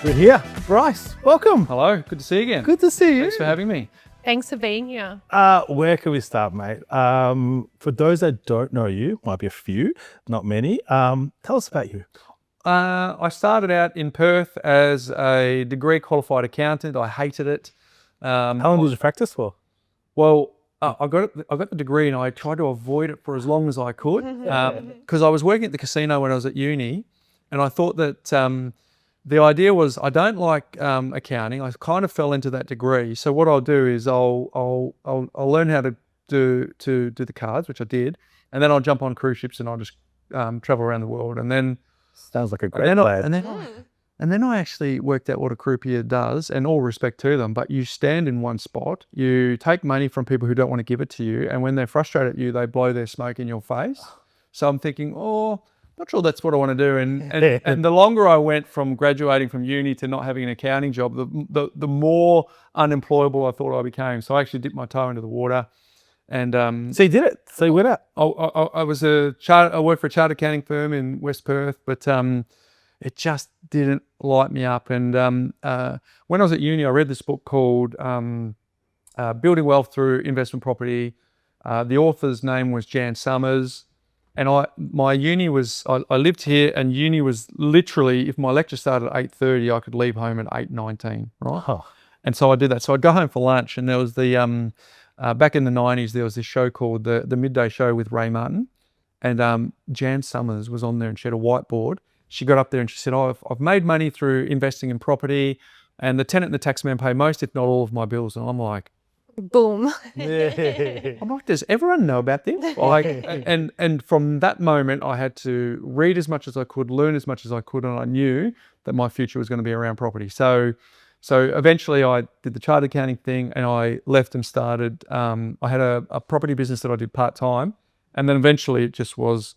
We're here. Bryce, welcome. Hello, good to see you again. Good to see you. Thanks for having me. Thanks for being here. Where can we start, mate? For those that don't know you, might be a few, not many. Tell us about you. I started out in Perth as a degree qualified accountant. I hated it. How long did you practice for? Well, I got the degree and I tried to avoid it for as long as I could because I was working at the casino when I was at uni, and I thought that the idea was I don't like accounting. I kind of fell into that degree. So what I'll do is I'll learn how to do the cards, which I did, and then I'll jump on cruise ships and I'll just travel around the world. And then Sounds like a great plan. and then I actually worked out what a croupier does, and all respect to them, but you stand in one spot, you take money from people who don't want to give it to you, and when they're frustrated at you, they blow their smoke in your face. So I'm thinking, not sure that's what I want to do. And the longer I went from graduating from uni to not having an accounting job, the more unemployable I thought I became. So I actually dipped my toe into the water. And So you did it. So you went out. I worked for a chartered accounting firm in West Perth, but it just didn't light me up. And when I was at uni, I read this book called Building Wealth Through Investment Property. The author's name was Jan Summers. And my uni was, I lived here, and uni was literally, if my lecture started at 8:30, I could leave home at 8:19, right? Oh. And so I did that. So I'd go home for lunch, and there was the, back in the 90s, there was this show called the Midday Show with Ray Martin. And Jan Summers was on there, and she had a whiteboard. She got up there and she said, I've made money through investing in property, and the tenant and the taxman pay most, if not all, of my bills. And I'm like, Boom. does everyone know about this? And from that moment, I had to read as much as I could, learn as much as I could, and I knew that my future was going to be around property. So eventually I did the chartered accounting thing, and I left and started, I had a property business that I did part-time, and then eventually it just was,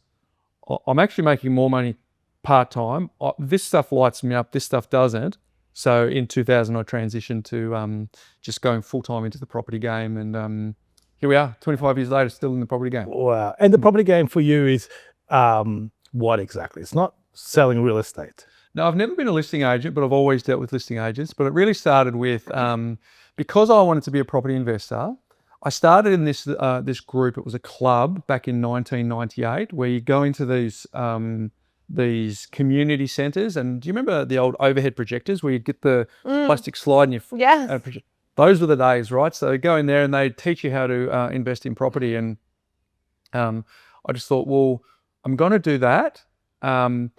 I'm actually making more money part-time. This stuff lights me up, this stuff doesn't. So in 2000, I transitioned to just going full-time into the property game. And here we are, 25 years later, still in the property game. Wow. And the property game for you is what exactly? It's not selling real estate. No, I've never been a listing agent, but I've always dealt with listing agents. But it really started with, because I wanted to be a property investor, I started in this group. It was a club back in 1998 where you go into these community centres. And do you remember the old overhead projectors where you'd get the plastic slide and Yes. those were the days, right? So you go in there and they teach you how to invest in property. And I just thought, well, I'm going to do that. And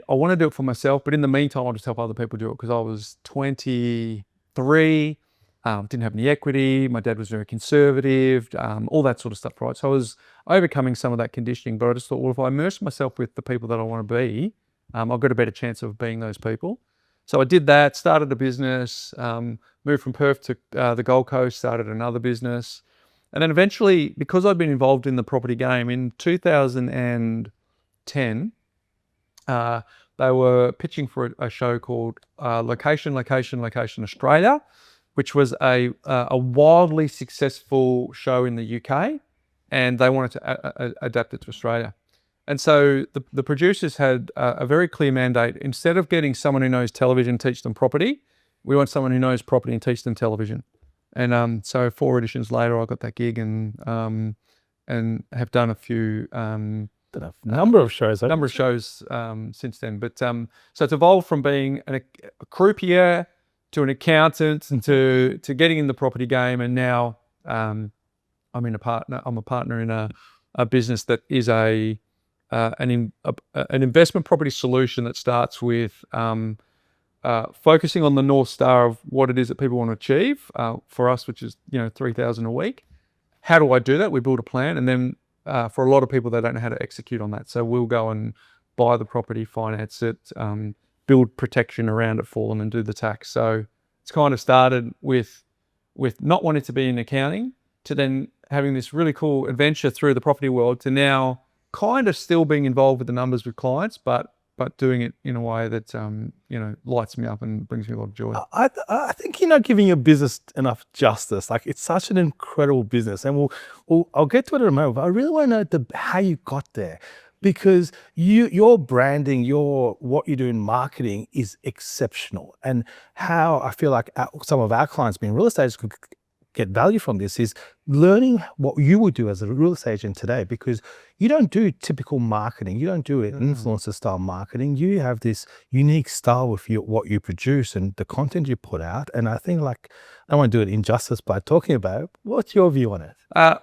I want to do it for myself. But in the meantime, I'll just help other people do it, because I was 23, didn't have any equity. My dad was very conservative, all that sort of stuff, right? So I was overcoming some of that conditioning, but I just thought, well, if I immerse myself with the people that I want to be, I've got a better chance of being those people. So I did that, started a business, moved from Perth to the Gold Coast, started another business. And then eventually, because I'd been involved in the property game, in 2010, they were pitching for a show called Location Australia, which was a wildly successful show in the UK, and they wanted to adapt it to Australia. And so the producers had a very clear mandate. Instead of getting someone who knows television, teach them property, we want someone who knows property and teach them television. And so 4 editions later, I got that gig, and have done a few... number of shows since then. But so it's evolved from being a croupier to an accountant, and to getting in the property game, and now I'm a partner in a business that is an investment property solution that starts with focusing on the North Star of what it is that people want to achieve. For us, which is 3,000 a week. How do I do that? We build a plan, and then for a lot of people, they don't know how to execute on that. So we'll go and buy the property, finance it, build protection around it for them, and do the tax. So it's kind of started with not wanting to be in accounting, to then having this really cool adventure through the property world, to now kind of still being involved with the numbers with clients, but doing it in a way that lights me up and brings me a lot of joy. I think you're not giving your business enough justice. Like, it's such an incredible business, and I'll get to it in a moment. But I really want to know how you got there, because your branding, what you do in marketing is exceptional. And how I feel like some of our clients being real estate agents could get value from this is learning what you would do as a real estate agent today, because you don't do typical marketing. You don't do it influencer style marketing. You have this unique style with what you produce and the content you put out. And I think, like, I don't want to do it injustice by talking about it. What's your view on it? A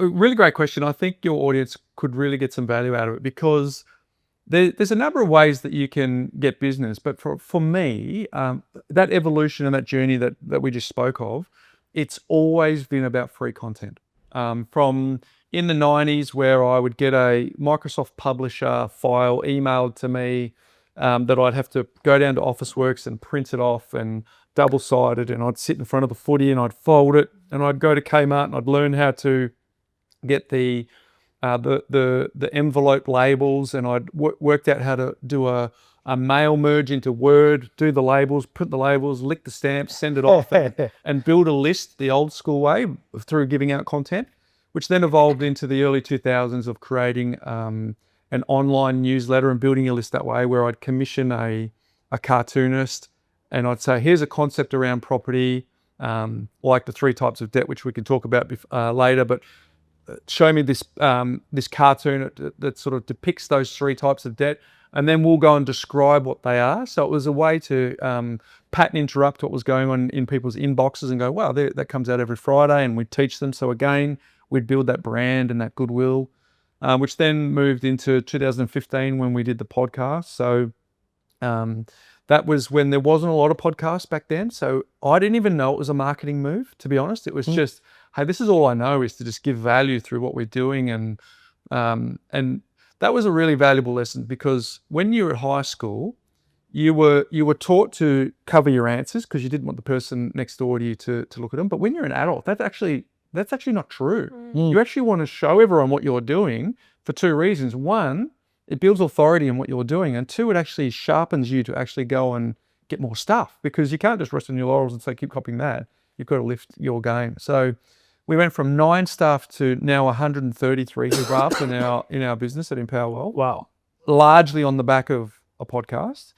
really great question. I think your audience could really get some value out of it, because there's a number of ways that you can get business. But for me, that evolution and that journey that we just spoke of, it's always been about free content. From in the 90s, where I would get a Microsoft Publisher file emailed to me that I'd have to go down to Officeworks and print it off and double-sided, and I'd sit in front of the footy and I'd fold it, and I'd go to Kmart and I'd learn how to get the envelope labels, and I'd worked out how to do a mail merge into Word, do the labels, print the labels, lick the stamps, send it off, and build a list the old school way through giving out content, which then evolved into the early 2000s of creating an online newsletter and building a list that way, where I'd commission a cartoonist, and I'd say, here's a concept around property, like the 3 types of debt, which we can talk about later, but show me this cartoon that sort of depicts those 3 types of debt, and then we'll go and describe what they are. So it was a way to pattern interrupt what was going on in people's inboxes and go, wow, that comes out every Friday, and we'd teach them. So again, we'd build that brand and that goodwill, which then moved into 2015 when we did the podcast. So that was when there wasn't a lot of podcasts back then. So I didn't even know it was a marketing move, to be honest. It was just, hey, this is all I know, is to just give value through what we're doing. And that was a really valuable lesson, because when you were at high school, you were taught to cover your answers because you didn't want the person next door to you to look at them. But when you're an adult, that's actually not true. You actually want to show everyone what you're doing for 2 reasons. 1, it builds authority in what you're doing, and 2, it actually sharpens you to actually go and get more stuff, because you can't just rest on your laurels and say, keep copying that. You've got to lift your game. So we went from 9 staff to now 133 staff in our business at Empower World. Wow. Largely on the back of a podcast,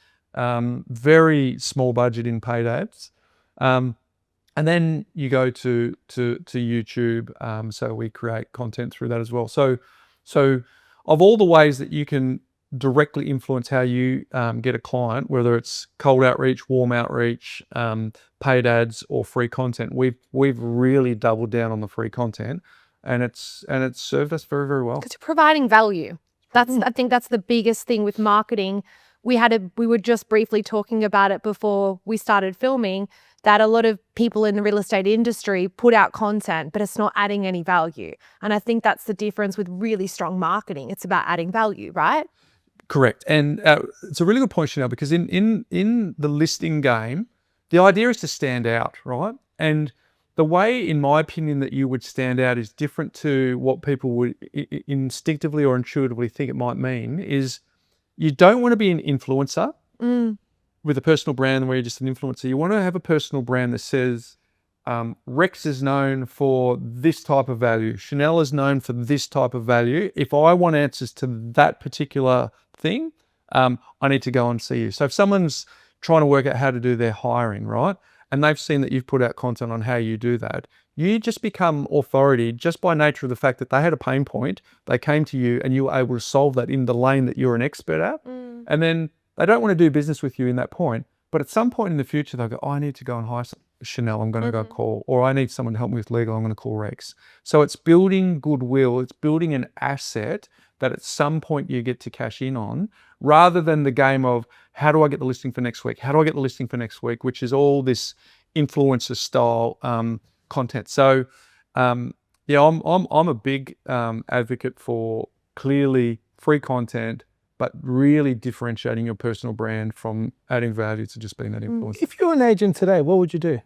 very small budget in paid ads. And then you go to YouTube. So we create content through that as well. So of all the ways that you can directly influence how you get a client, whether it's cold outreach, warm outreach, paid ads, or free content, we've really doubled down on the free content, and it's served us very, very well. Because you're providing value. I think that's the biggest thing with marketing. We were just briefly talking about it before we started filming, that a lot of people in the real estate industry put out content, but it's not adding any value. And I think that's the difference with really strong marketing. It's about adding value, right? Correct. And it's a really good point, Chanell, because in the listing game, the idea is to stand out, right? And the way, in my opinion, that you would stand out is different to what people would instinctively or intuitively think it might mean. Is you don't want to be an influencer with a personal brand where you're just an influencer. You want to have a personal brand that says, Rex is known for this type of value. Chanell is known for this type of value. If I want answers to that particular thing, I need to go and see you. So if someone's trying to work out how to do their hiring, right, and they've seen that you've put out content on how you do that, you just become authority just by nature of the fact that they had a pain point, they came to you, and you were able to solve that in the lane that you're an expert at. And then they don't want to do business with you in that point. But at some point in the future, they'll go, oh, I need to go and hire Chanell, I'm going to go call, or I need someone to help me with legal, I'm going to call Rex. So it's building goodwill, it's building an asset that at some point you get to cash in on, rather than the game of, how do I get the listing for next week? How do I get the listing for next week? Which is all this influencer style content. So I'm a big advocate for clearly free content, but really differentiating your personal brand from adding value to just being that influencer. If you're an agent today, what would you do?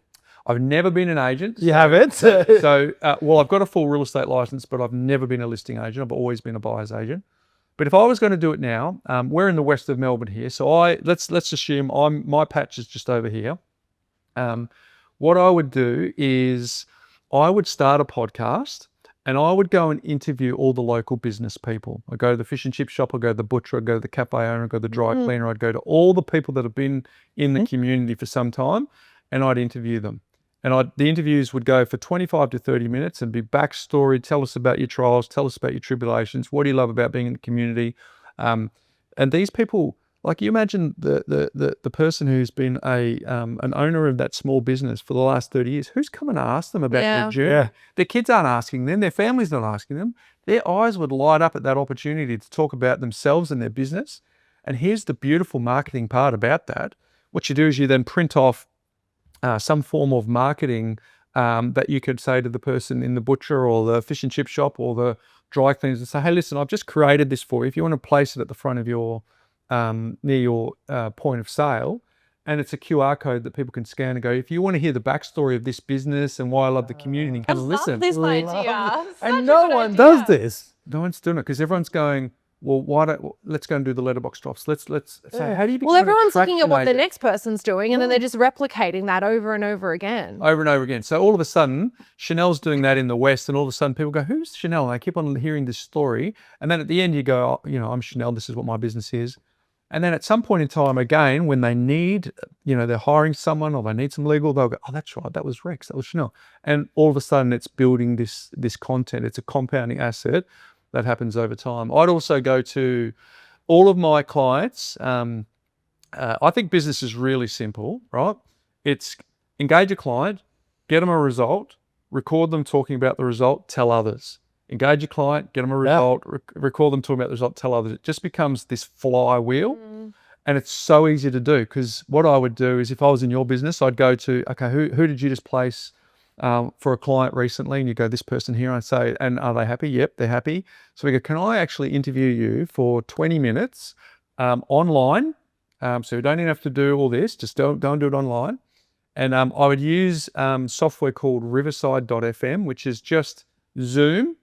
I've never been an agent. You haven't? Well, I've got a full real estate license, but I've never been a listing agent. I've always been a buyer's agent. But if I was going to do it now, we're in the west of Melbourne here. So let's assume my patch is just over here. What I would do is I would start a podcast And I would go and interview all the local business people. I'd go to the fish and chip shop, I'd go to the butcher, I'd go to the cafe owner, I'd go to the dry cleaner, I'd go to all the people that have been in the community for some time, and I'd interview them. And the interviews would go for 25 to 30 minutes and be backstory, tell us about your trials, tell us about your tribulations, what do you love about being in the community? And these people, like you imagine the person who's been an owner of that small business for the last 30 years, who's come and asked them about their journey? Yeah. Their kids aren't asking them, their family's not asking them. Their eyes would light up at that opportunity to talk about themselves and their business. And here's the beautiful marketing part about that. What you do is you then print off some form of marketing that you could say to the person in the butcher or the fish and chip shop or the dry cleaners and say, hey, listen, I've just created this for you. If you want to place it at the front of your near your point of sale, and it's a QR code that people can scan and go, if you want to hear the backstory of this business and why I love the community, come and listen. This idea. And no one does this. No one's doing it because everyone's going, well, let's go and do the letterbox drops. Let's say, how do you become Well, everyone's an looking at what the attraction next person's doing, and then they're just replicating that over and over again. over and over again? So all of a sudden, Chanel's doing that in the West, and all of a sudden people go, who's Chanel? And I keep on hearing this story. And then at the end you go, oh, I'm Chanel, this is what my business is. And then at some point in time, again, when they need, they're hiring someone or they need some legal, they'll go, oh, that's right, that was Rex, that was Chanel. And all of a sudden it's building this content. It's a compounding asset that happens over time. I'd also go to all of my clients. I think business is really simple, right? It's engage a client, get them a result, record them talking about the result, tell others. Engage a client, get them a result, record them talking about the result, tell others. It just becomes this flywheel. And it's so easy to do because what I would do is if I was in your business, I'd go to, okay, who did you just place for a client recently? And you go, this person here. I say, and are they happy? Yep, they're happy. So we go, can I actually interview you for 20 minutes online? So you don't even have to do all this, just don't do it online. And I would use software called Riverside.fm, which is just Zoom,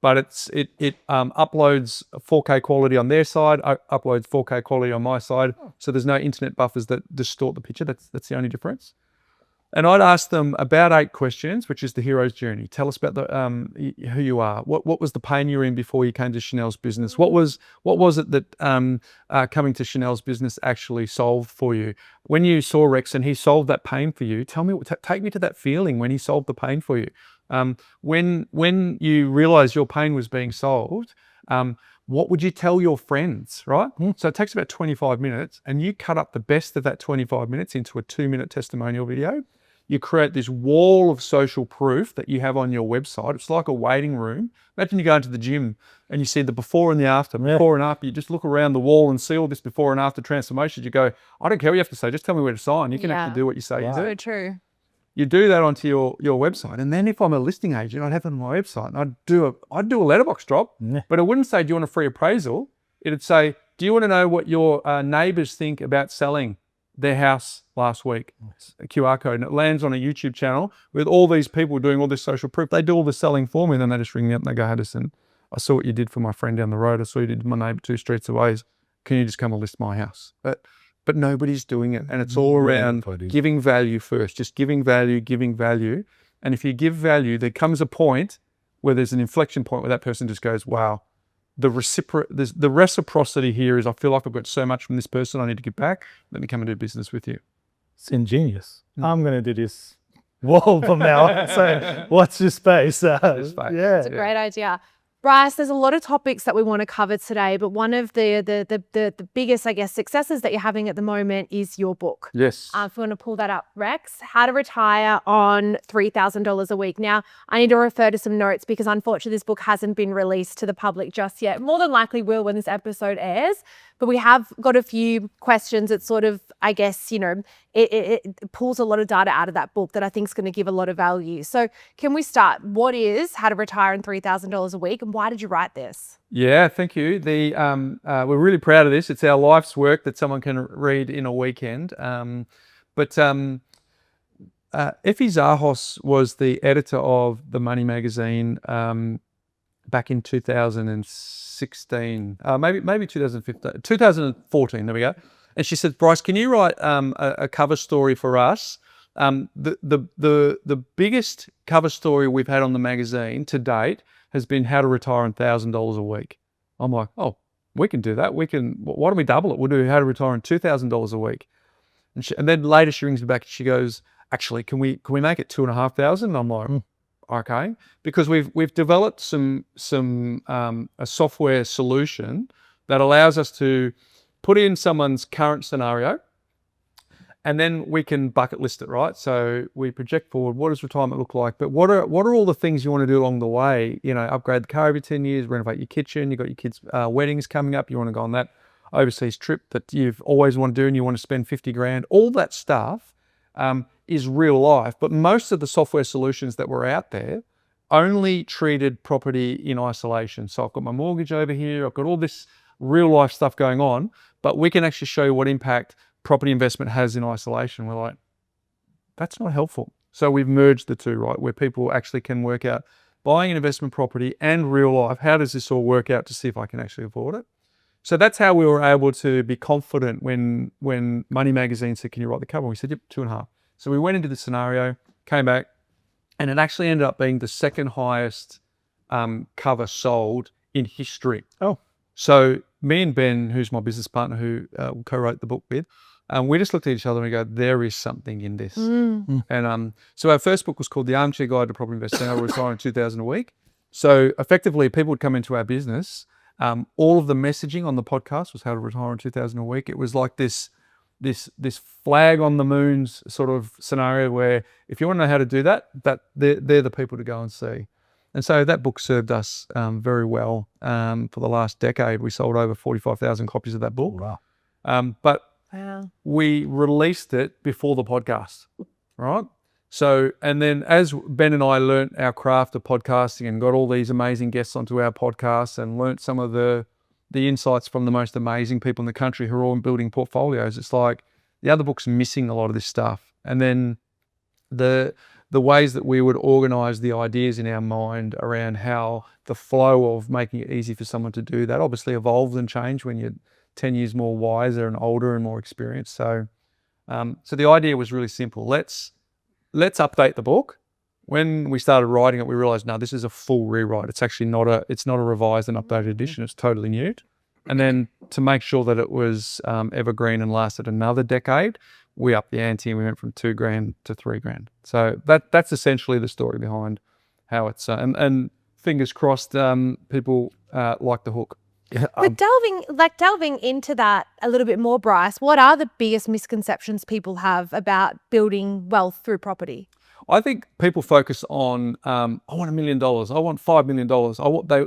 but it uploads 4K quality on their side, uploads 4K quality on my side. So there's no internet buffers that distort the picture. That's the only difference. And I'd ask them about 8 questions, which is the hero's journey. Tell us about who you are. What was the pain you were in before you came to Chanel's business? What was it that coming to Chanel's business actually solved for you? When you saw Rex and he solved that pain for you, tell me, take me to that feeling when he solved the pain for you. When you realized your pain was being solved, what would you tell your friends, right? So it takes about 25 minutes and you cut up the best of that 25 minutes into a 2-minute testimonial video. You create this wall of social proof that you have on your website. It's like a waiting room. Imagine you go into the gym and you see the before and the after, before and after. You just look around the wall and see all this before and after transformations. You go, I don't care what you have to say, just tell me where to sign. You can actually do what you say you do. So true. You do that onto your website. And then if I'm a listing agent, I'd have it on my website and I'd do a letterbox drop, but it wouldn't say, do you want a free appraisal? It'd say, do you want to know what your neighbors think about selling their house last week? A QR code. And it lands on a YouTube channel with all these people doing all this social proof. They do all the selling for me. And then they just ring me up and they go, Haddison, I saw what you did for my friend down the road. I saw you did for my neighbor 2 streets away. Can you just come and list my house? But nobody's doing it. And it's all around giving value first, just giving value. And if you give value, there comes a point where there's an inflection point where that person just goes, wow, the reciprocity here is I feel like I've got so much from this person I need to give back. Let me come and do business with you. It's ingenious. I'm going to do this wall from now on. So watch your space. Yeah. It's a great idea. Bryce, there's a lot of topics that we want to cover today, but one of the biggest, I guess, successes that you're having at the moment is your book. Yes. If you want to pull that up, Rex, How to Retire on $3,000 a Week. Now, I need to refer to some notes because unfortunately this book hasn't been released to the public just yet. More than likely will when this episode airs, but we have got a few questions that sort of, I guess, it pulls a lot of data out of that book that I think is going to give a lot of value. So can we start? What is How to Retire on $3,000 a Week and why did you write this? Yeah, thank you. We're really proud of this. It's our life's work that someone can read in a weekend. But Effie Zahos was the editor of the Money magazine back in 2016, maybe 2014, there we go. And she said, Bryce, can you write a cover story for us The biggest cover story we've had on the magazine to date has been how to retire on $1,000 a week. I'm like, oh, we can do that. Why don't we double it? We'll do how to retire on $2,000 a week. And then later she rings me back and she goes, actually, can we make it $2,500? And I'm like, okay, because we've developed a software solution that allows us to put in someone's current scenario, and then we can bucket list it, right? So we project forward, what does retirement look like? But what are all the things you want to do along the way? You know, upgrade the car every 10 years, renovate your kitchen, you've got your kids' weddings coming up, you want to go on that overseas trip that you've always wanted to do and you want to spend 50 grand. All that stuff is real life. But most of the software solutions that were out there only treated property in isolation. So I've got my mortgage over here, I've got all this real life stuff going on, but we can actually show you what impact property investment has in isolation. We're like, that's not helpful. So we've merged the two, right? Where people actually can work out buying an investment property and real life. How does this all work out to see if I can actually afford it? So that's how we were able to be confident when Money Magazine said, can you write the cover? We said, yep, 2.5. So we went into the scenario, came back, and it actually ended up being the second highest cover sold in history. Oh. So me and Ben, who's my business partner who co-wrote the book with, we just looked at each other and we go, there is something in this. And so our first book was called The Armchair Guide to Property Investing. I was retiring $2,000 a week. So effectively, people would come into our business. All of the messaging on the podcast was how to retire on $2,000 a week. It was like this flag on the moons sort of scenario where if you want to know how to do that they're the people to go and see. And so that book served us very well for the last decade. We sold over 45,000 copies of that book. Wow. But Wow. we released it before the podcast, right? So, and then as Ben and I learnt our craft of podcasting and got all these amazing guests onto our podcast and learnt some of the insights from the most amazing people in the country who are all building portfolios, it's like the other book's missing a lot of this stuff. And then the ways that we would organise the ideas in our mind around how the flow of making it easy for someone to do that obviously evolved and changed when you're 10 years more wiser and older and more experienced. So the idea was really simple. Let's update the book. When we started writing it, we realized, no, this is a full rewrite. It's actually not a revised and updated edition. It's totally new. And then to make sure that it was evergreen and lasted another decade, we upped the ante and we went from $2,000 to $3,000. So that's essentially the story behind how it's, and fingers crossed, people like the hook. Yeah, But delving into that a little bit more, Bryce, what are the biggest misconceptions people have about building wealth through property? I think people focus on, I want $1 million, I want $5 million.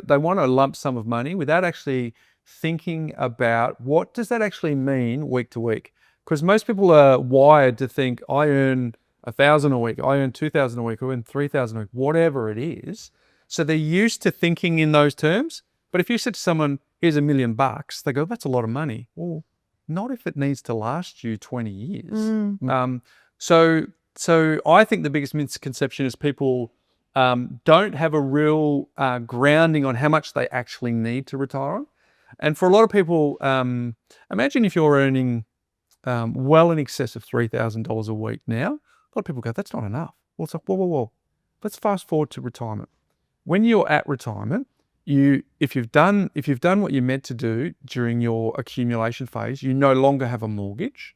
They want a lump sum of money without actually thinking about what does that actually mean week to week. Because most people are wired to think, I earn $1,000 a week, I earn $2,000 a week, I earn $3,000 a week, whatever it is. So they're used to thinking in those terms. But if you said to someone, here's $1 million, they go, that's a lot of money. Well, not if it needs to last you 20 years. So I think the biggest misconception is people don't have a real grounding on how much they actually need to retire on. And for a lot of people, imagine if you're earning well in excess of $3,000 a week now. A lot of people go, that's not enough. Well, it's like, whoa. Let's fast forward to retirement. When you're at retirement, if you've done what you're meant to do during your accumulation phase, you no longer have a mortgage.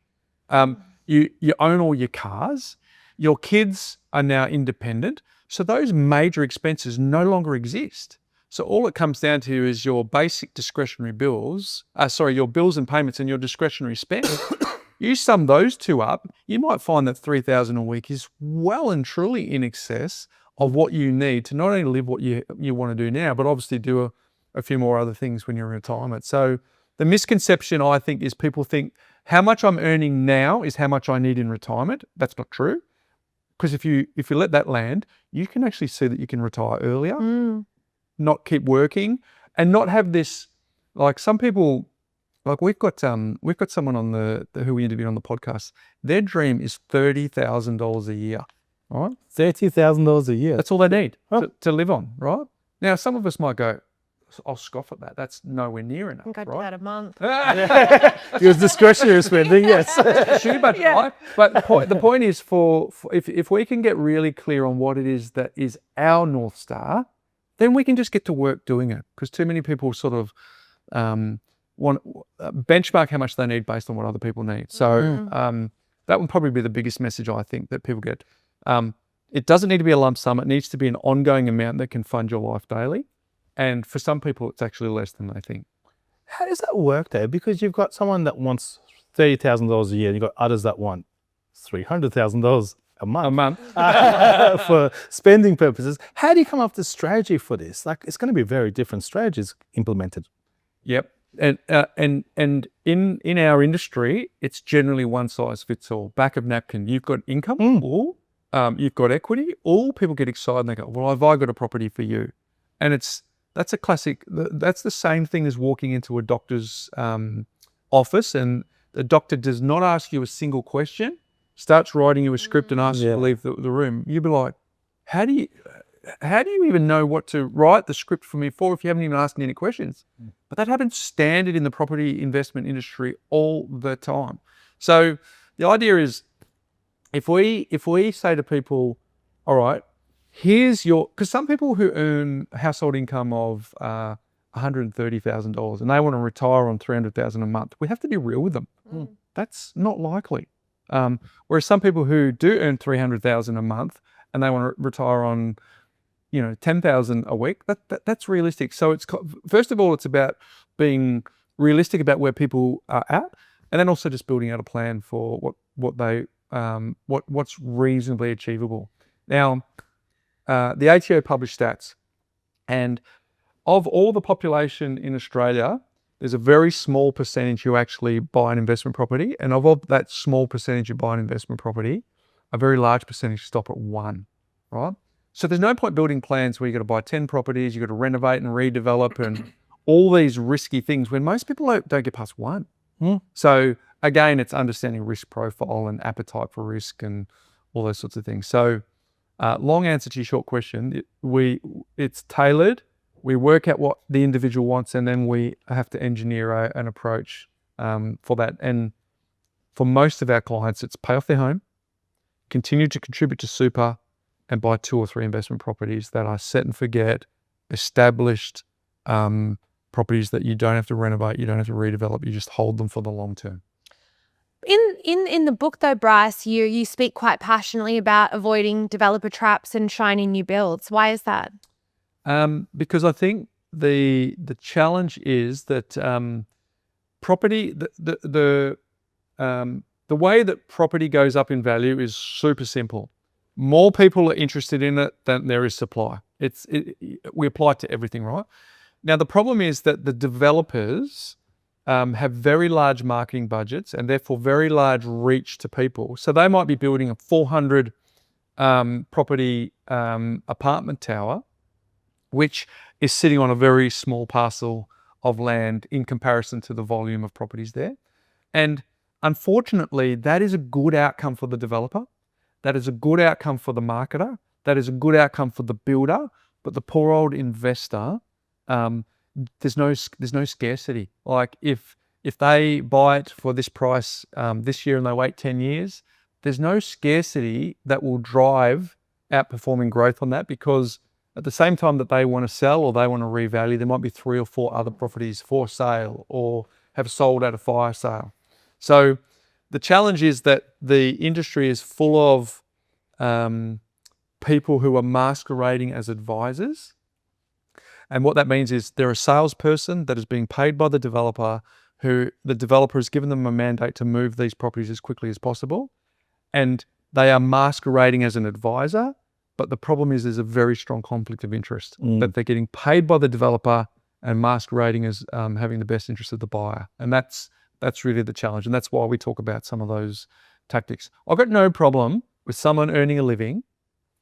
You own all your cars. Your kids are now independent. So those major expenses no longer exist. So all it comes down to is your basic discretionary bills, your bills and payments and your discretionary spend. You sum those two up, you might find that $3,000 a week is well and truly in excess of what you need to not only live what you want to do now, but obviously do a few more other things when you're in retirement. So the misconception, I think, is people think how much I'm earning now is how much I need in retirement. That's not true. Because if you let that land, you can actually see that you can retire earlier, not keep working, and not have this, like some people, like we've got someone on who we interviewed on the podcast. Their dream is $30,000 a year. All right, $30,000 a year. That's all they need to live on, right? Now, some of us might go, I'll scoff at that. That's nowhere near enough, I think I did right? that a month. It was discretionary spending, yes. Shoe budget, right? But the point is if we can get really clear on what it is that is our North Star, then we can just get to work doing it. Because too many people sort of want benchmark how much they need based on what other people need. So that would probably be the biggest message I think that people get. It doesn't need to be a lump sum. It needs to be an ongoing amount that can fund your life daily. And for some people, it's actually less than they think. How does that work, Dave? Because you've got someone that wants $30,000 a year, and you've got others that want $300,000 a month. For spending purposes. How do you come up with a strategy for this? Like, it's going to be very different strategies implemented. Yep. And in our industry, it's generally one size fits all. Back of napkin, you've got income or you've got equity. All people get excited and they go, well, have I got a property for you? And that's a classic. That's the same thing as walking into a doctor's office and the doctor does not ask you a single question, starts writing you a script and asks you to leave the room. You'd be like, how do you even know what to write the script for me for if you haven't even asked me any questions? But that happens standard in the property investment industry all the time. So the idea is if we say to people, all right, here's because some people who earn a household income of $130,000 and they want to retire on $300,000 a month, we have to be real with them. That's not likely. Whereas some people who do earn $300,000 a month and they want to retire on, $10,000 a week, that's realistic. So first of all, it's about being realistic about where people are at, and then also just building out a plan for what's reasonably achievable. Now, the ATO published stats, and of all the population in Australia, there's a very small percentage who actually buy an investment property, and of that small percentage who buy an investment property, a very large percentage stop at one, right? So there's no point building plans where you've got to buy 10 properties, you've got to renovate and redevelop and all these risky things when most people don't get past one. So again, it's understanding risk profile and appetite for risk and all those sorts of things. So long answer to your short question, it's tailored. We work out what the individual wants and then we have to engineer an approach for that. And for most of our clients, it's pay off their home, continue to contribute to super, and buy 2 or 3 investment properties that are set and forget, established properties that you don't have to renovate, you don't have to redevelop, you just hold them for the long term. In the book though, Bryce, you speak quite passionately about avoiding developer traps and shiny new builds. Why is that? Because I think the challenge is that property, the way that property goes up in value is super simple. More people are interested in it than there is supply. We apply it to everything, right? Now, the problem is that the developers have very large marketing budgets and therefore very large reach to people. So they might be building a 400 property apartment tower, which is sitting on a very small parcel of land in comparison to the volume of properties there. And unfortunately, that is a good outcome for the developer. That is a good outcome for the marketer. That is a good outcome for the builder. But the poor old investor, there's no scarcity. Like if they buy it for this price this year and they wait 10 years, there's no scarcity that will drive outperforming growth on that, because at the same time that they want to sell or they want to revalue, there might be 3 or 4 other properties for sale or have sold at a fire sale. So the challenge is that the industry is full of people who are masquerading as advisors. And what that means is they're a salesperson that is being paid by the developer, who the developer has given them a mandate to move these properties as quickly as possible. And they are masquerading as an advisor. But the problem is there's a very strong conflict of interest, that they're getting paid by the developer and masquerading as having the best interest of the buyer. And that's really the challenge. And that's why we talk about some of those tactics. I've got no problem with someone earning a living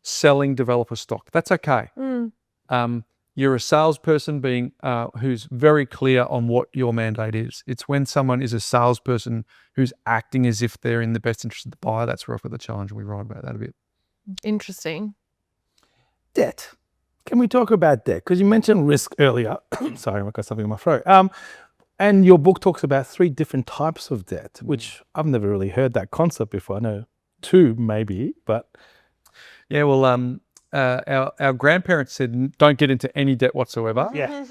selling developer stock. That's okay. You're a salesperson who's very clear on what your mandate is. It's when someone is a salesperson who's acting as if they're in the best interest of the buyer, that's where I've got the challenge. We write about that a bit. Interesting. Debt. Can we talk about debt? Because you mentioned risk earlier. Sorry, I've got something in my throat. And your book talks about 3 different types of debt, which I've never really heard that concept before. I know 2 maybe, but Yeah, well, our grandparents said don't get into any debt whatsoever. yeah.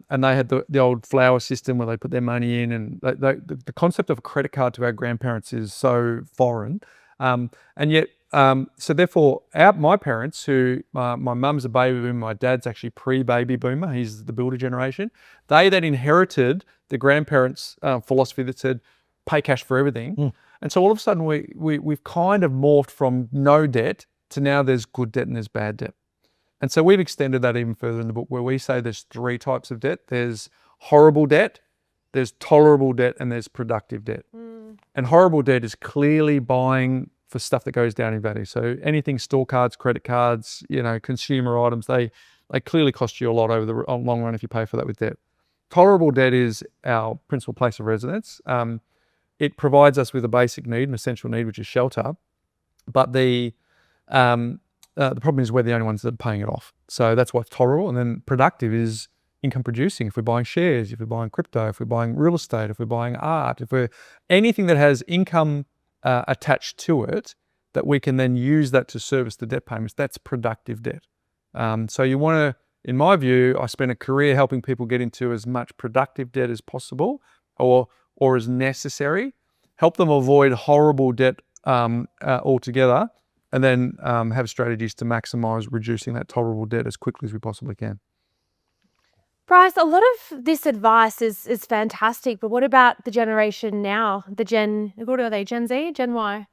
And they had the old flower system where they put their money in, and the concept of a credit card to our grandparents is so foreign. And yet, so therefore, my parents, who my mum's a baby boomer, my dad's actually pre-baby boomer. He's the builder generation. They then inherited the grandparents' philosophy that said pay cash for everything. And so all of a sudden, we've kind of morphed from no debt to now there's good debt and there's bad debt. And so we've extended that even further in the book, where we say there's 3 types of debt. There's horrible debt, there's tolerable debt, and there's productive debt. And horrible debt is clearly buying for stuff that goes down in value. So anything, store cards, credit cards, consumer items, they clearly cost you a lot over the long run if you pay for that with debt. Tolerable debt is our principal place of residence. It provides us with a basic need, an essential need, which is shelter. But the problem is we're the only ones that are paying it off. So that's what's tolerable. And then productive is income producing. If we're buying shares, if we're buying crypto, if we're buying real estate, if we're buying art, if we're anything that has income attached to it, that we can then use that to service the debt payments, that's productive debt. So you want to, in my view, I spent a career helping people get into as much productive debt as possible or as necessary, help them avoid horrible debt altogether, and then have strategies to maximize reducing that tolerable debt as quickly as we possibly can. Bryce, a lot of this advice is fantastic, but what about the generation now? What are they? Gen Z? Gen Y?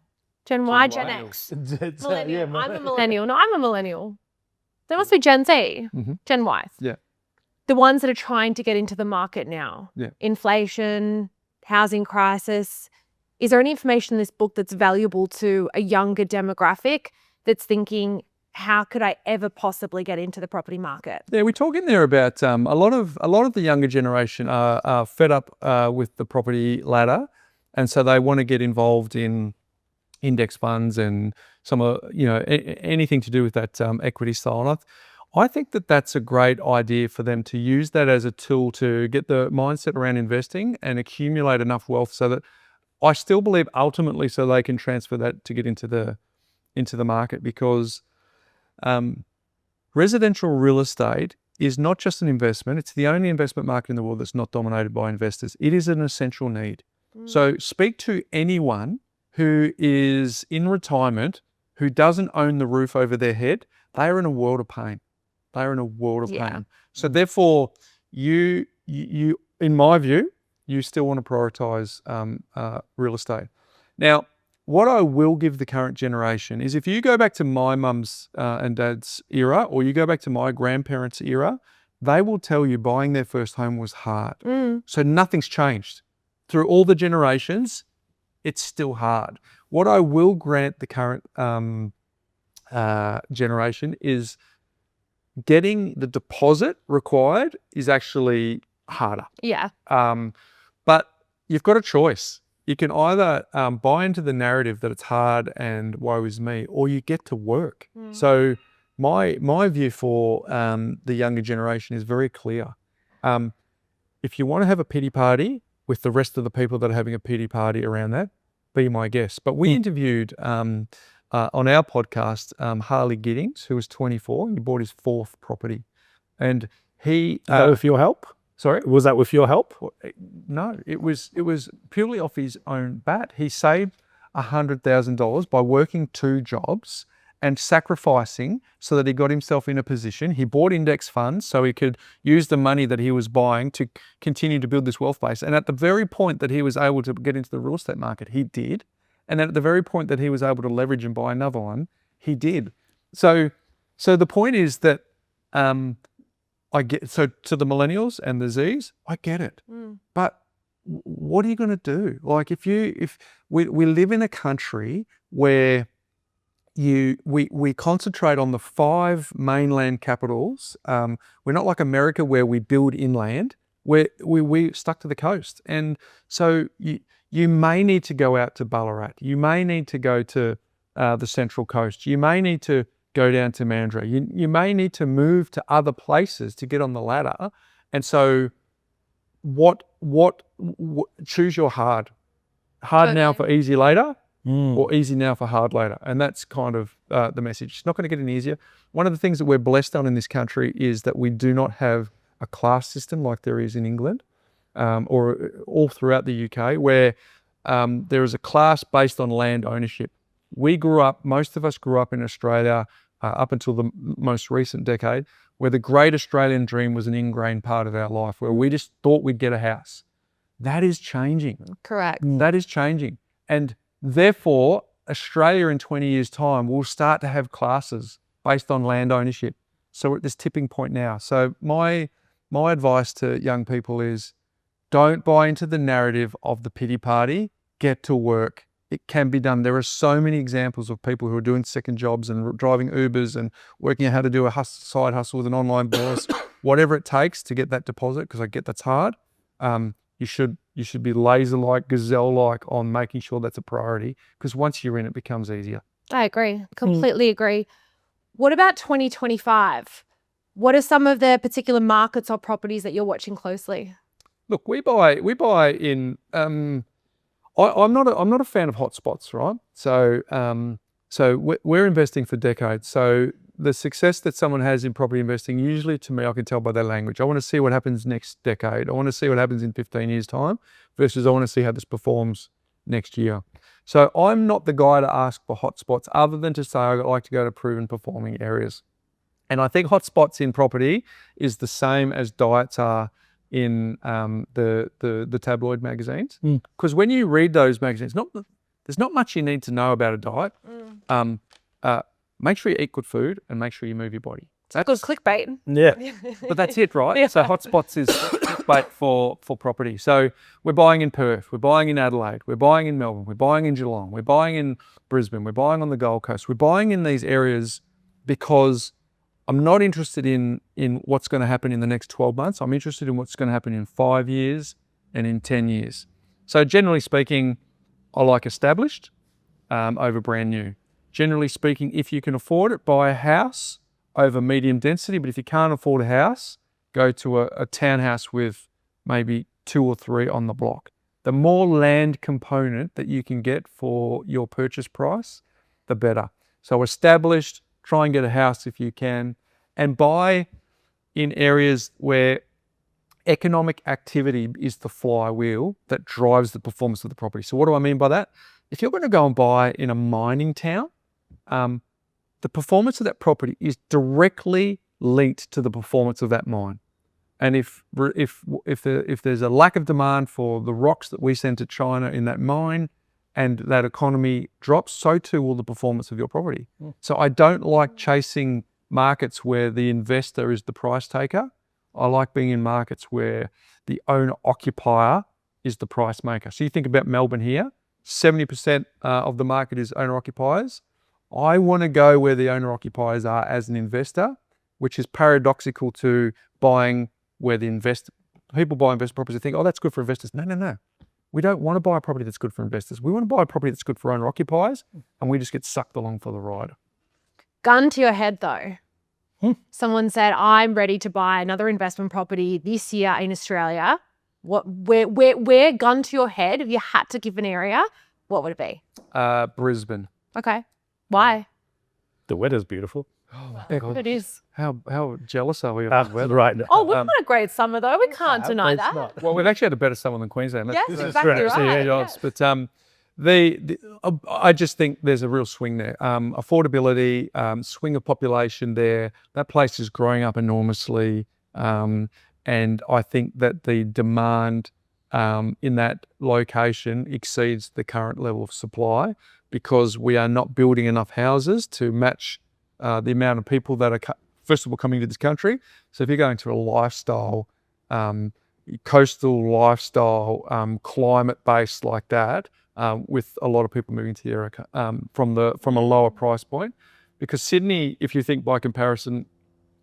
Gen Y? Gen X? Millennial. I'm a millennial. No, I'm a millennial. There must be Gen Z. Gen Y. Yeah. The ones that are trying to get into the market now. Yeah. Inflation, housing crisis. Is there any information in this book that's valuable to a younger demographic that's thinking, how could I ever possibly get into the property market? Yeah, we talk in there about a lot of the younger generation are fed up with the property ladder, and so they want to get involved in index funds and anything to do with that equity style. And I think that that's a great idea for them to use that as a tool to get the mindset around investing and accumulate enough wealth so that I still believe ultimately so they can transfer that to get into the market, because residential real estate is not just an investment. It's the only investment market in the world that's not dominated by investors. It is an essential need. So speak to anyone who is in retirement, who doesn't own the roof over their head. They are in a world of pain. They are in a world of pain. So therefore, you, in my view, you still want to prioritize real estate. Now, what I will give the current generation is, if you go back to my mum's and dad's era, or you go back to my grandparents' era, they will tell you buying their first home was hard. So nothing's changed. Through all the generations, it's still hard. What I will grant the current generation is getting the deposit required is actually harder. Yeah. But you've got a choice. You can either buy into the narrative that it's hard and woe is me, or you get to work. So my view for the younger generation is very clear. If you want to have a pity party with the rest of the people that are having a pity party around that, be my guest. But we interviewed on our podcast Harley Giddings, who was 24. He bought his 4th property, and he. With your help? Sorry, Was that with your help? No, it was purely off his own bat. He saved $100,000 by working 2 jobs and sacrificing so that he got himself in a position. He bought index funds so he could use the money that he was buying to continue to build this wealth base. And at the very point that he was able to get into the real estate market, he did. And then at the very point that he was able to leverage and buy another one, he did. So the point is that I get, so to the millennials and the Zs, I get it. But what are you going to do? Like if we live in a country where we concentrate on the 5 mainland capitals. We're not like America where we build inland. We stuck to the coast. And so you may need to go out to Ballarat. You may need to go to the Central Coast. You may need to go down to Mandurah. You may need to move to other places to get on the ladder. And so choose your hard. Hard now for easy later, or easy now for hard later. And that's kind of the message. It's not going to get any easier. One of the things that we're blessed on in this country is that we do not have a class system like there is in England, or all throughout the UK, where there is a class based on land ownership. Most of us grew up in Australia up until the most recent decade, where the great Australian dream was an ingrained part of our life, where we just thought we'd get a house. That is changing. Correct. That is changing. And therefore, Australia in 20 years' time will start to have classes based on land ownership. So we're at this tipping point now. So my advice to young people is, don't buy into the narrative of the pity party. Get to work. It can be done. There are so many examples of people who are doing second jobs and driving Ubers and working out how to do a side hustle with an online business, whatever it takes to get that deposit, because I get that's hard. You should be laser-like, gazelle-like on making sure that's a priority, because once you're in, it becomes easier. I agree. Completely agree. What about 2025? What are some of the particular markets or properties that you're watching closely? Look, we buy in. I'm not a fan of hotspots, right? So we're investing for decades. So the success that someone has in property investing, usually to me, I can tell by their language. I want to see what happens next decade. I want to see what happens in 15 years' time versus I want to see how this performs next year. So I'm not the guy to ask for hotspots, other than to say I like to go to proven performing areas. And I think hotspots in property is the same as diets are in the tabloid magazines. Because when you read those magazines, there's not much you need to know about a diet. Make sure you eat good food and make sure you move your body. That's good clickbait. Yeah. But that's it, right? So hotspots is clickbait for property. So we're buying in Perth, we're buying in Adelaide, we're buying in Melbourne, we're buying in Geelong, we're buying in Brisbane, we're buying on the Gold Coast. We're buying in these areas because I'm not interested in what's going to happen in the next 12 months. I'm interested in what's going to happen in 5 years and in 10 years. So generally speaking, I like established over brand new. Generally speaking, if you can afford it, buy a house over medium density. But if you can't afford a house, go to a townhouse with maybe 2 or 3 on the block. The more land component that you can get for your purchase price, the better. So established, try and get a house if you can, and buy in areas where economic activity is the flywheel that drives the performance of the property. So what do I mean by that? If you're going to go and buy in a mining town, the performance of that property is directly linked to the performance of that mine. And if there's a lack of demand for the rocks that we send to China in that mine, and that economy drops, so too will the performance of your property. So I don't like chasing markets where the investor is the price taker. I like being in markets where the owner-occupier is the price maker. So you think about Melbourne here, 70% of the market is owner-occupiers. I want to go where the owner-occupiers are as an investor, which is paradoxical to buying where people buy investment properties and think, oh, that's good for investors. No. We don't want to buy a property that's good for investors. We want to buy a property that's good for owner-occupiers, and we just get sucked along for the ride. Gun to your head, though. Someone said, I'm ready to buy another investment property this year in Australia. Where gun to your head, if you had to give an area, what would it be? Brisbane. Okay. Why? The weather's beautiful. Oh, It is. How jealous are we of the weather? Right. Oh, we've had a great summer, though. We can't deny It's that. not. Well, we've actually had a better summer than Queensland. Yes, That's exactly true. right. Yeah, But I just think there's a real swing there. Affordability, swing of population there. That place is growing up enormously. And I think that the demand in that location exceeds the current level of supply, because we are not building enough houses to match the amount of people that are, first of all, coming to this country. So if you're going to a lifestyle, coastal lifestyle, climate-based like that, with a lot of people moving to the area from a lower price point, because Sydney, if you think by comparison,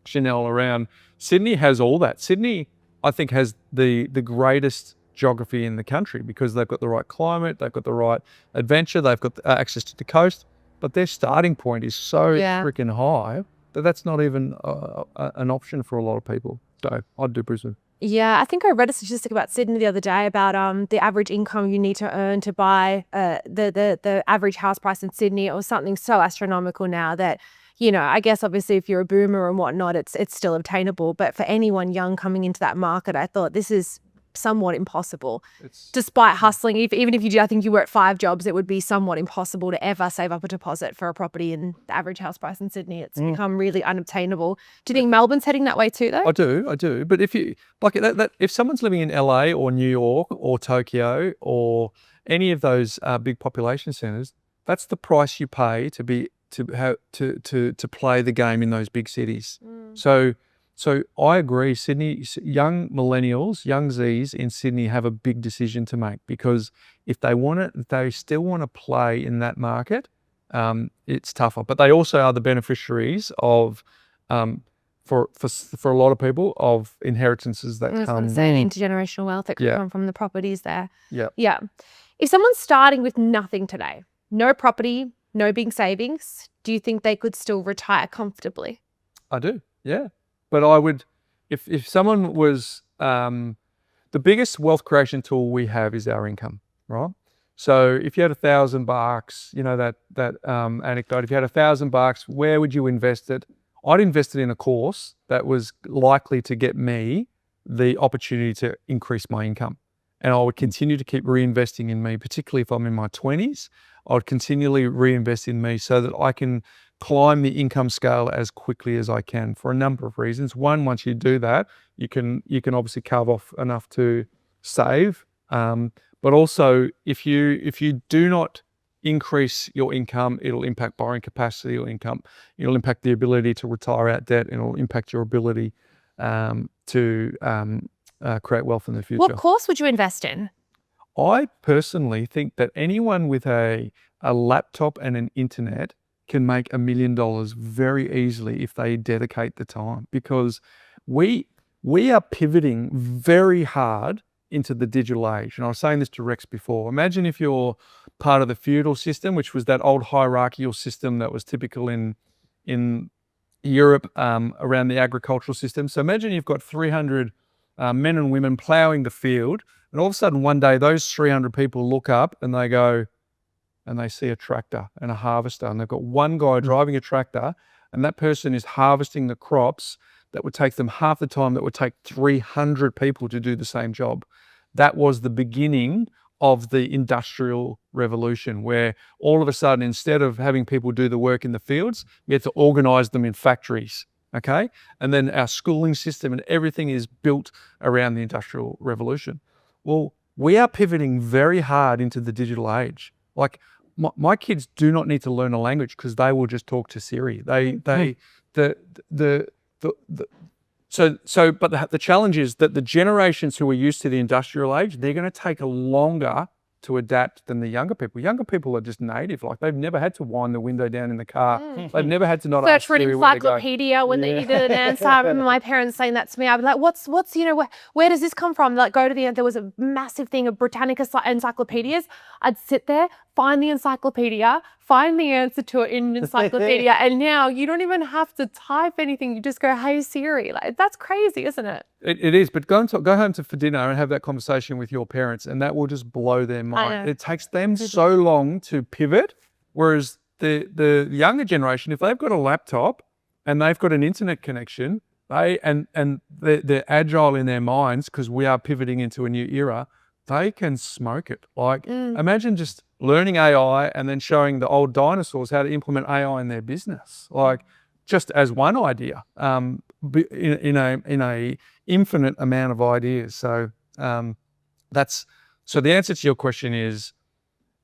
Chanell around, Sydney has all that. Sydney, I think, has the greatest geography in the country, because they've got the right climate, they've got the right adventure, they've got access to the coast. but their starting point is so Yeah. freaking high that that's not even an option for a lot of people. So I'd do Brisbane. Yeah, I think I read a statistic about Sydney the other day about the average income you need to earn to buy the average house price in Sydney. It was something so astronomical now that, you know, I guess obviously if you're a boomer and whatnot, it's still obtainable. But for anyone young coming into that market, I thought this is somewhat impossible. Despite hustling, even if you do, I think you work 5 jobs, it would be somewhat impossible to ever save up a deposit for a property in the average house price in Sydney. It's become really unobtainable. Do you think Melbourne's heading that way too, though? I do. But if you like that if someone's living in LA or New York or Tokyo or any of those big population centers, that's the price you pay to play the game in those big cities. So I agree. Sydney, young millennials, young Zs in Sydney have a big decision to make, because if they still want to play in that market, it's tougher. But they also are the beneficiaries of, for a lot of people, of inheritances that come. Intergenerational wealth that could come from the properties there. Yeah. If someone's starting with nothing today, no property, no big savings, do you think they could still retire comfortably? I do. Yeah. But I would, if someone was, the biggest wealth creation tool we have is our income, right? So if you had $1,000, you know, that anecdote, if you had $1,000, where would you invest it? I'd invest it in a course that was likely to get me the opportunity to increase my income. And I would continue to keep reinvesting in me, particularly if I'm in my 20s. I would continually reinvest in me so that I can climb the income scale as quickly as I can, for a number of reasons. One, once you do that, you can obviously carve off enough to save. But also, if you do not increase your income, it'll impact borrowing capacity, it'll impact the ability to retire out debt, and it'll impact your ability to create wealth in the future. What course would you invest in? I personally think that anyone with a laptop and an internet can make $1 million very easily if they dedicate the time, because we are pivoting very hard into the digital age. And I was saying this to Rex before. Imagine if you're part of the feudal system, which was that old hierarchical system that was typical in Europe around the agricultural system. So imagine you've got 300 men and women ploughing the field, and all of a sudden one day those 300 people look up and they go, and they see a tractor and a harvester, and they've got one guy driving a tractor, and that person is harvesting the crops that would take them half the time that would take 300 people to do the same job. That was the beginning of the Industrial Revolution, where all of a sudden, instead of having people do the work in the fields, we had to organize them in factories, okay? And then our schooling system and everything is built around the Industrial Revolution. Well, we are pivoting very hard into the digital age. Like, my kids do not need to learn a language because they will just talk to Siri. But the challenge is that the generations who are used to the industrial age, they're going to take longer to adapt than the younger people. Younger people are just native. Like, they've never had to wind the window down in the car. They've never had to not ask Search for an Siri where they go. encyclopedia when they needed an answer. I remember my parents saying that to me. I'd be like, what's where does this come from? Like, go to there was a massive thing of Britannica encyclopedias. I'd sit there, find the encyclopedia, find the answer to it in an encyclopedia, and now you don't even have to type anything. You just go, hey Siri. Like, that's crazy, isn't it? It is, but go home for dinner and have that conversation with your parents, and that will just blow their mind. It takes them so long to pivot, whereas the younger generation, if they've got a laptop and they've got an internet connection, they're agile in their minds, because we are pivoting into a new era. They can smoke it. Like, imagine just learning AI and then showing the old dinosaurs how to implement AI in their business. Like, just as one idea, in a infinite amount of ideas. So the answer to your question is,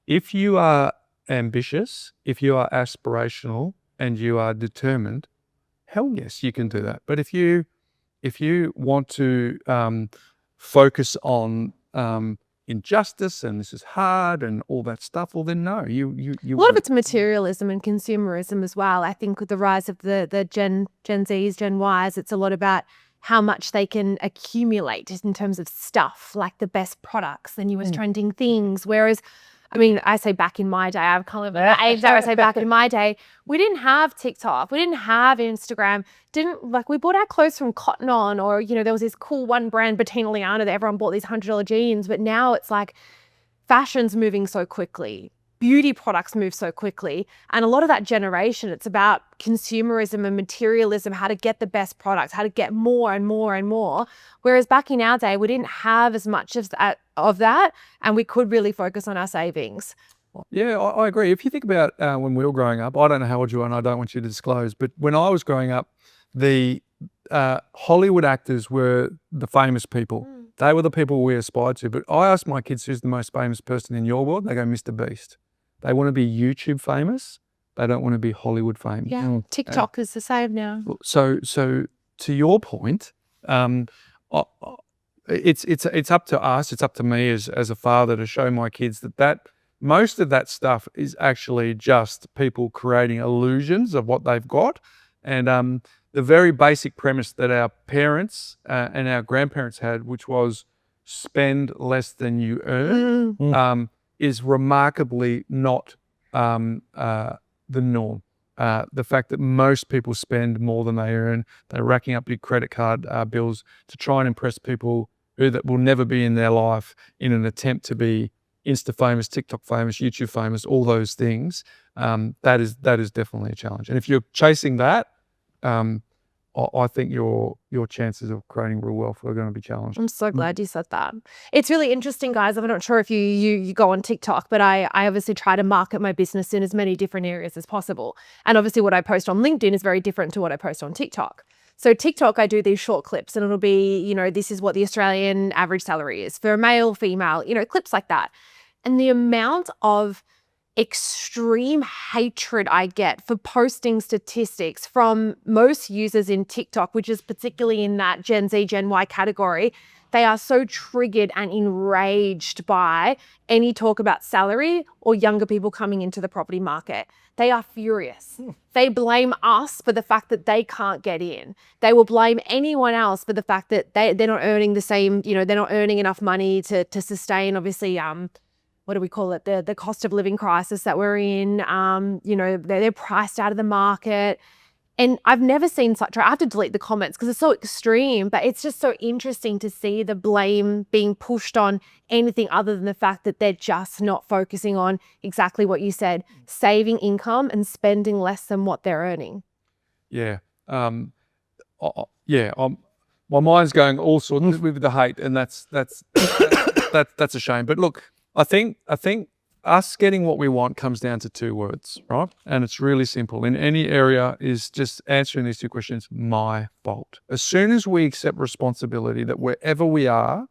if you are ambitious, if you are aspirational, and you are determined, hell yes, you can do that. But if you want to focus on injustice and this is hard and all that stuff, well then no, you a lot of it's materialism and consumerism as well. I think with the rise of the Gen Zs, Gen Ys, it's a lot about how much they can accumulate in terms of stuff, like the best products, the newest trending things. Whereas I mean, I say back in my day, I've kind of age that I say back in my day, we didn't have TikTok, we didn't have Instagram, we bought our clothes from Cotton On, or, you know, there was this cool one brand, Bettina Liana, that everyone bought these $100 jeans, but now it's like fashion's moving so quickly. Beauty products move so quickly. And a lot of that generation, it's about consumerism and materialism, how to get the best products, how to get more and more and more. Whereas back in our day, we didn't have as much of that, and we could really focus on our savings. Yeah, I agree. If you think about when we were growing up, I don't know how old you are and I don't want you to disclose, but when I was growing up, the Hollywood actors were the famous people. They were the people we aspired to. But I asked my kids, who's the most famous person in your world? They go, Mr. Beast. They want to be YouTube famous. They don't want to be Hollywood famous. Yeah, TikTok is the same now. So to your point, it's up to us. It's up to me as a father to show my kids that most of that stuff is actually just people creating illusions of what they've got, and the very basic premise that our parents and our grandparents had, which was spend less than you earn, is remarkably not the norm. The fact that most people spend more than they earn, they're racking up big credit card bills to try and impress people that will never be in their life in an attempt to be Insta famous, TikTok famous, YouTube famous, all those things. That is definitely a challenge. And if you're chasing that, I think your chances of creating real wealth are going to be challenged. I'm so glad you said that. It's really interesting, guys. I'm not sure if you go on TikTok, but I obviously try to market my business in as many different areas as possible. And obviously what I post on LinkedIn is very different to what I post on TikTok. So TikTok, I do these short clips, and it'll be, you know, this is what the Australian average salary is for a male, female, you know, clips like that. And the amount of extreme hatred I get for posting statistics from most users in TikTok, which is particularly in that Gen Z, Gen Y category, they are so triggered and enraged by any talk about salary or younger people coming into the property market. They are furious. They blame us for the fact that they can't get in. They will blame anyone else for the fact that they're not earning the same, you know, they're not earning enough money to sustain, obviously, what do we call it? The cost of living crisis that we're in. You know, they're priced out of the market. And I've never seen such, I have to delete the comments because it's so extreme, but it's just so interesting to see the blame being pushed on anything other than the fact that they're just not focusing on exactly what you said, saving income and spending less than what they're earning. Yeah. My mind's going all sorts with the hate, and that's a shame. But look, I think us getting what we want comes down to two words, right? And it's really simple. In any area is just answering these two questions, my fault. As soon as we accept responsibility that wherever we are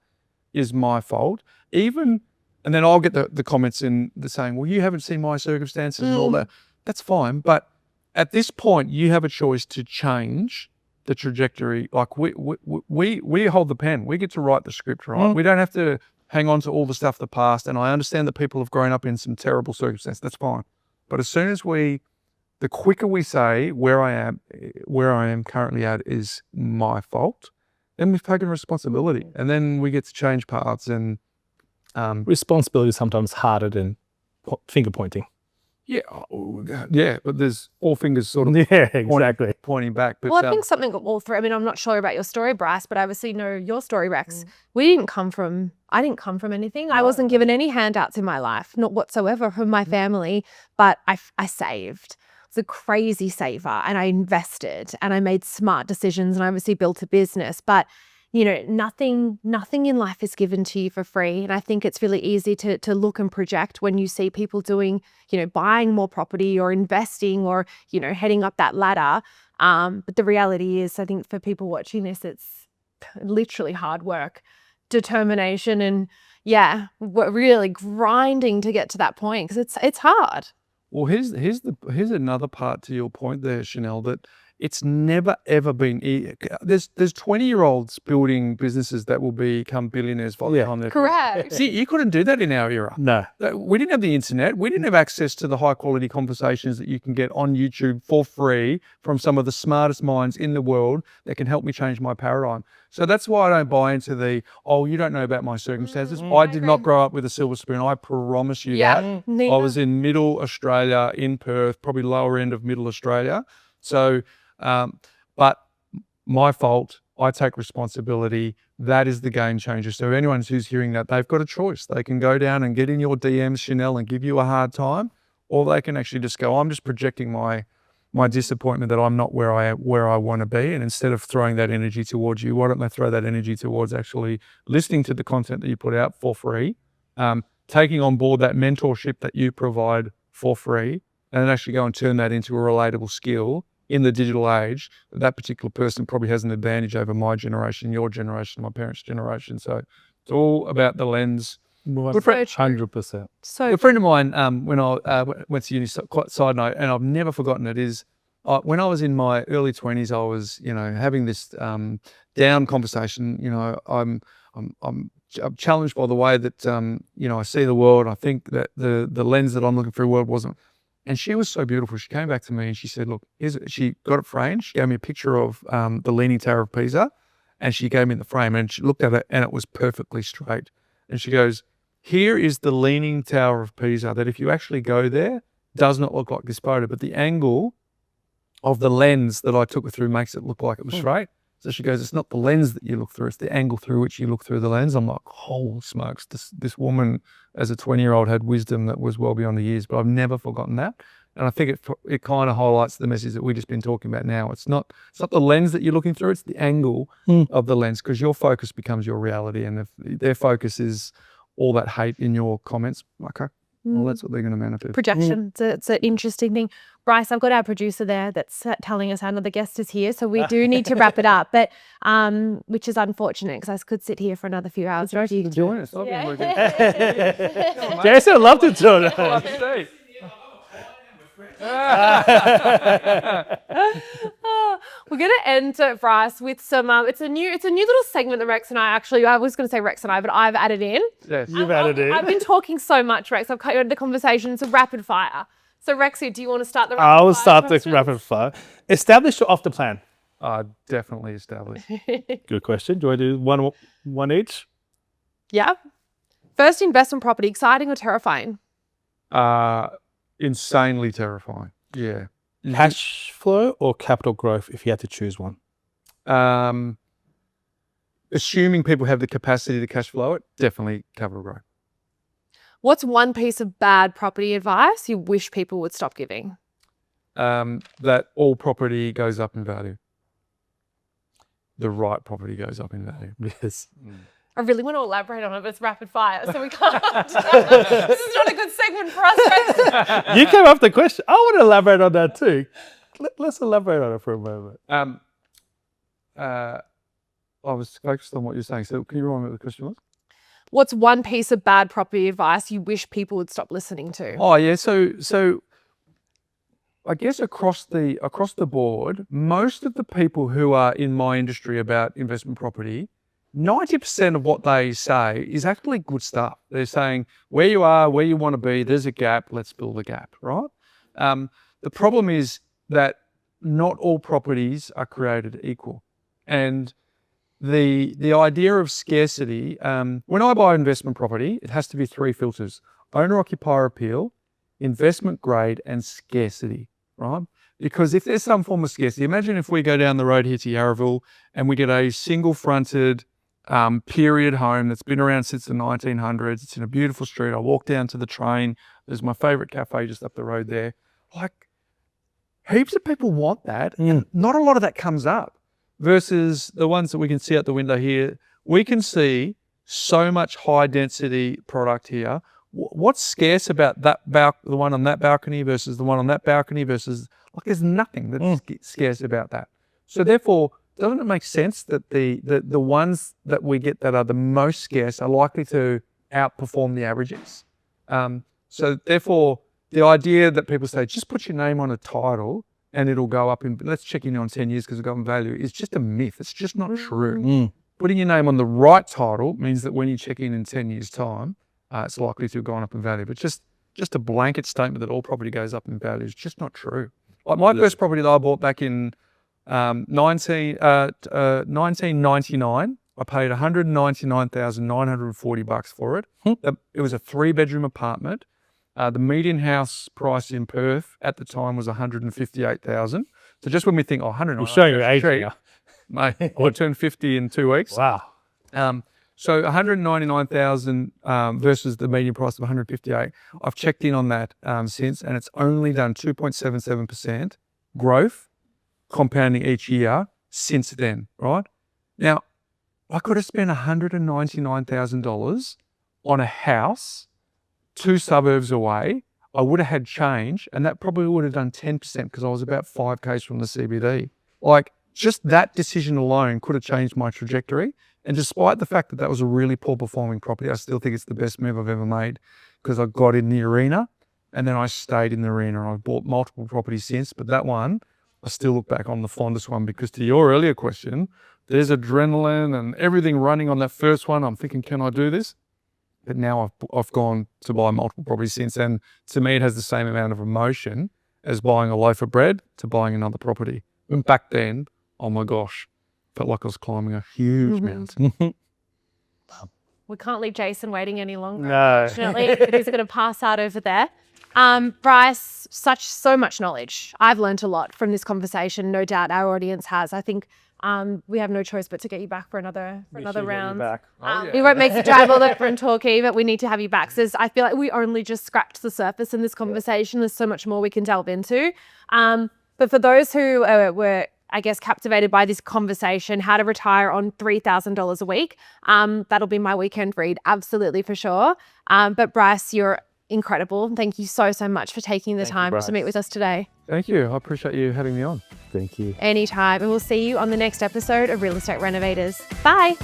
is my fault, and then I'll get the comments in the saying, well, you haven't seen my circumstances and all that. That's fine. But at this point, you have a choice to change the trajectory. Like we hold the pen. We get to write the script, right? We don't have to hang on to all the stuff of the past. And I understand that people have grown up in some terrible circumstances. That's fine. But as soon as the quicker we say where I am currently at is my fault, then we've taken responsibility. And then we get to change paths. And responsibility is sometimes harder than finger pointing. Yeah, but there's all fingers sort of pointing back. But, well, I think something all through. I mean, I'm not sure about your story, Bryce, but I obviously know your story, Rex. I didn't come from anything. No. I wasn't given any handouts in my life, not whatsoever from my family, but I saved. I was a crazy saver, and I invested, and I made smart decisions, and I obviously built a business. But you know, nothing in life is given to you for free. And I think it's really easy to look and project when you see people doing, you know, buying more property or investing or, you know, heading up that ladder. But the reality is, I think for people watching this, it's literally hard work, determination, and really grinding to get to that point because it's hard. Well, here's another part to your point there, Chanell, that It's never ever been. There's 20-year-olds building businesses that will become billionaires by the time they're Correct. See, you couldn't do that in our era. No. We didn't have the internet. We didn't have access to the high quality conversations that you can get on YouTube for free from some of the smartest minds in the world that can help me change my paradigm. So that's why I don't buy into you don't know about my circumstances. I did not grow up with a silver spoon. I promise you that. I was in middle Australia, in Perth, probably lower end of middle Australia. So, but my fault, I take responsibility. That is the game changer. So anyone who's hearing that, they've got a choice. They can go down and get in your DMs, Chanell, and give you a hard time, or they can actually just go, I'm just projecting my disappointment that I'm not where I want to be. And instead of throwing that energy towards you, why don't they throw that energy towards actually listening to the content that you put out for free, taking on board that mentorship that you provide for free, and then actually go and turn that into a relatable skill in the digital age. That particular person probably has an advantage over my generation, your generation, my parents' generation. So it's all about the lens. 100%. So A friend of mine, when I went to uni, quite side note, and I've never forgotten it, is when I was in my early 20s, I was, having this down conversation. I'm challenged by the way that, I see the world. I think that the lens that I'm looking for the world wasn't. And she was so beautiful. She came back to me and she said, look, she got it framed. She gave me a picture of the Leaning Tower of Pisa, and she gave me the frame, and she looked at it and it was perfectly straight. And she goes, here is the Leaning Tower of Pisa that if you actually go there, does not look like this photo, but the angle of the lens that I took her through makes it look like it was straight. So she goes, it's not the lens that you look through, it's the angle through which you look through the lens. I'm like, holy smokes, this woman as a 20-year-old had wisdom that was well beyond the years, but I've never forgotten that. And I think it kind of highlights the message that we've just been talking about now. It's not the lens that you're looking through, it's the angle of the lens, because your focus becomes your reality. And if their focus is all that hate in your comments, okay, well, that's what they're going to manifest. projection. It's an interesting thing. Bryce, I've got our producer there that's telling us another guest is here, so we do need to wrap it up. But which is unfortunate because I could sit here for another few hours. Jason, join us. I've been working. Jason, I'd love to join us. Love to see. We're going to end, Bryce, with some. It's a new little segment that Rex and I was going to say Rex and I, but I've added in. Yes. You've added in. I've been talking so much, Rex. I've cut you into the conversation. It's a rapid fire. So, Rexy, do you want to start the rapid fire? I will start the questions? rapid fire. Established or off the plan? Definitely established. Good question. Do I do one each? Yeah. First investment property, exciting or terrifying? Insanely terrifying. Yeah. Cash flow or capital growth if you had to choose one? Assuming people have the capacity to cash flow it, definitely capital growth. What's one piece of bad property advice you wish people would stop giving? That all property goes up in value. The right property goes up in value. Yes. I really want to elaborate on it, but it's rapid fire, so we can't. This is not a good segment for us, Rex. You came up with the question. I want to elaborate on that too. Let's elaborate on it for a moment. I was focused on what you're saying. So can you remind me what the question was? What's one piece of bad property advice you wish people would stop listening to? Oh yeah, so I guess across the board, most of the people who are in my industry about investment property, 90% of what they say is actually good stuff. They're saying where you are, where you want to be, there's a gap, let's fill the gap, right? The problem is that not all properties are created equal. And the idea of scarcity, when I buy investment property, it has to be three filters: owner-occupier appeal, investment grade, and scarcity, right? Because if there's some form of scarcity, imagine if we go down the road here to Yarraville and we get a single-fronted period home that's been around since the 1900s. It's in a beautiful street. I walk down to the train. There's my favourite cafe just up the road there. Like, heaps of people want that, and not a lot of that comes up. Versus the ones that we can see out the window here, we can see so much high density product here. What's scarce about that the one on that balcony versus the one on that balcony versus, like, there's nothing that's scarce about that. So therefore, doesn't it make sense that the ones that we get that are the most scarce are likely to outperform the averages? So therefore, the idea that people say, just put your name on a title, and it'll go up in, let's check in on 10 years because it's got in value, is just a myth. It's just not true. Putting your name on the right title means that when you check in 10 years' time, it's likely to have gone up in value. But just a blanket statement that all property goes up in value is just not true. Like my first property that I bought back in 1999, I paid $199,940 for it. It was a 3-bedroom apartment. The median house price in Perth at the time was $158,000. So just when we think, We'll show you age now. Mate, I turned 50 in 2 weeks. Wow. So $199,000 versus the median price of $158,000. I've checked in on that since, and it's only done 2.77% growth, compounding each year since then, right? Now, I could have spent $199,000 on a house 2 suburbs away. I would have had change, and that probably would have done 10% because I was about 5 k's from the CBD. Like, just that decision alone could have changed my trajectory. And despite the fact that that was a really poor performing property, I still think it's the best move I've ever made because I got in the arena and then I stayed in the arena. I've bought multiple properties since, but that one, I still look back on the fondest one because to your earlier question, there's adrenaline and everything running on that first one. I'm thinking, can I do this? But now I've gone to buy multiple properties since, and to me it has the same amount of emotion as buying a loaf of bread to buying another property. And back then, oh my gosh, felt like I was climbing a huge mountain. We can't leave Jason waiting any longer. No. Unfortunately, he's going to pass out over there. Bryce, so much knowledge. I've learned a lot from this conversation. No doubt our audience has. I think we have no choice but to get you back for another round. We won't make you drive all the from Torquay, but we need to have you back. So I feel like we only just scratched the surface in this conversation. There's so much more we can delve into. But for those who were, I guess, captivated by this conversation, how to retire on $3,000 a week, that'll be my weekend read, absolutely for sure. But Bryce, you're incredible. Thank you so much for taking the time to meet with us today. Thank you. I appreciate you having me on. Thank you. Anytime. And we'll see you on the next episode of Real Estate Renovators. Bye.